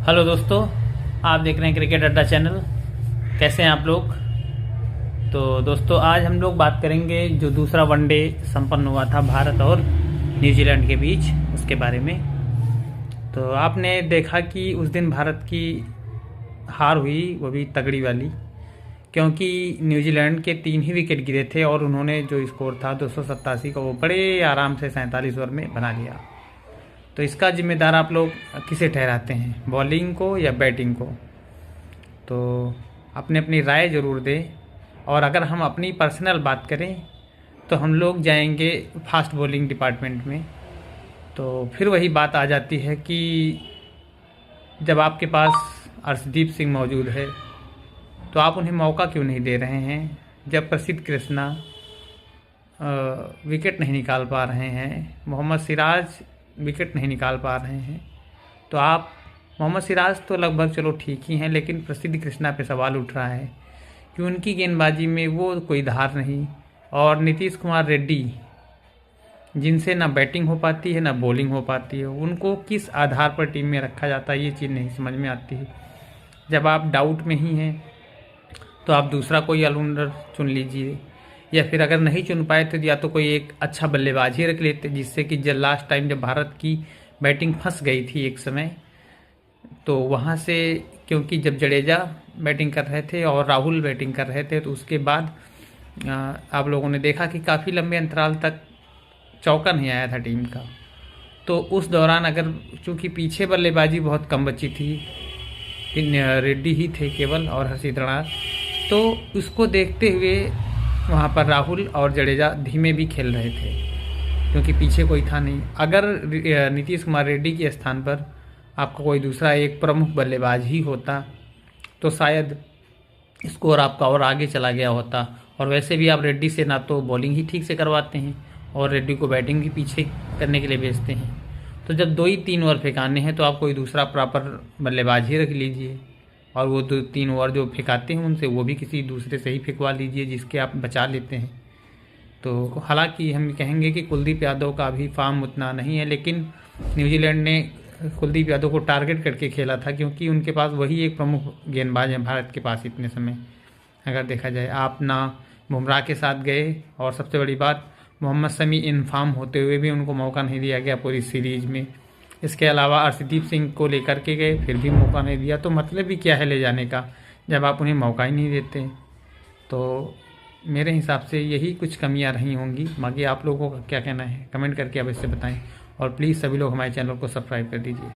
Hello दोस्तों, आप देख रहे हैं क्रिकेट अड्डा चैनल। कैसे हैं आप लोग? तो दोस्तों, आज हम लोग बात करेंगे जो दूसरा वनडे संपन्न हुआ था भारत और न्यूजीलैंड के बीच, उसके बारे में। तो आपने देखा कि उस दिन भारत की हार हुई, वो भी तगड़ी वाली, क्योंकि न्यूजीलैंड के 3 ही विकेट गिरे थे और उन्होंने जो स्कोर था 287 का, वो बड़े आराम से 47 ओवर में बना लिया। तो इसका जिम्मेदार आप लोग किसे ठहराते हैं, बॉलिंग को या बैटिंग को? तो अपने अपनी राय ज़रूर दें। और अगर हम अपनी पर्सनल बात करें तो हम लोग जाएंगे फास्ट बॉलिंग डिपार्टमेंट में। तो फिर वही बात आ जाती है कि जब आपके पास अर्शदीप सिंह मौजूद है तो आप उन्हें मौका क्यों नहीं दे रहे हैं? जब प्रसिद्ध कृष्णा विकेट नहीं निकाल पा रहे हैं, मोहम्मद सिराज विकेट नहीं निकाल पा रहे हैं, तो आप मोहम्मद सिराज तो लगभग चलो ठीक ही हैं, लेकिन प्रसिद्ध कृष्णा पे सवाल उठ रहा है कि उनकी गेंदबाजी में वो कोई धार नहीं। और नीतीश कुमार रेड्डी, जिनसे ना बैटिंग हो पाती है ना बॉलिंग हो पाती है, उनको किस आधार पर टीम में रखा जाता है, ये चीज़ नहीं समझ में आती है। जब आप डाउट में ही हैं तो आप दूसरा कोई ऑलराउंडर चुन लीजिए, या फिर अगर नहीं चुन पाए तो या तो कोई एक अच्छा बल्लेबाज ही रख लेते, जिससे कि जब लास्ट टाइम जब भारत की बैटिंग फंस गई थी एक समय, तो वहाँ से, क्योंकि जब जडेजा बैटिंग कर रहे थे और राहुल बैटिंग कर रहे थे, तो उसके बाद आप लोगों ने देखा कि काफ़ी लंबे अंतराल तक चौका नहीं आया था टीम का। तो उस दौरान अगर, चूँकि पीछे बल्लेबाजी बहुत कम बची थी, रेड्डी ही थे केवल और हर्षित राणा, तो उसको देखते हुए वहाँ पर राहुल और जडेजा धीमे भी खेल रहे थे, क्योंकि पीछे कोई था नहीं। अगर नीतीश कुमार रेड्डी के स्थान पर आपका कोई दूसरा एक प्रमुख बल्लेबाज ही होता तो शायद स्कोर आपका और आगे चला गया होता। और वैसे भी आप रेड्डी से ना तो बॉलिंग ही ठीक से करवाते हैं और रेड्डी को बैटिंग भी पीछे करने के लिए भेजते हैं। तो जब 2 ही 3 ओवर फेंकाने हैं तो आप कोई दूसरा प्रॉपर बल्लेबाज ही रख लीजिए, और वो 2-3 ओवर जो फेंकाते हैं उनसे वो भी किसी दूसरे से ही फेंकवा लीजिए जिसके आप बचा लेते हैं। तो हालांकि हम कहेंगे कि कुलदीप यादव का भी फॉर्म उतना नहीं है, लेकिन न्यूजीलैंड ने कुलदीप यादव को टारगेट करके खेला था, क्योंकि उनके पास वही एक प्रमुख गेंदबाज है भारत के पास इतने समय। अगर देखा जाए, आप ना बुमराह के साथ गए, और सबसे बड़ी बात, मोहम्मद शमी इन फॉर्म होते हुए भी उनको मौका नहीं दिया गया पूरी सीरीज में। इसके अलावा अर्शदीप सिंह को लेकर के गए, फिर भी मौका नहीं दिया। तो मतलब ही क्या है ले जाने का, जब आप उन्हें मौका ही नहीं देते? तो मेरे हिसाब से यही कुछ कमियां रही होंगी। बाकी आप लोगों का क्या कहना है, कमेंट करके अवश्य बताएं, और प्लीज़ सभी लोग हमारे चैनल को सब्सक्राइब कर दीजिए।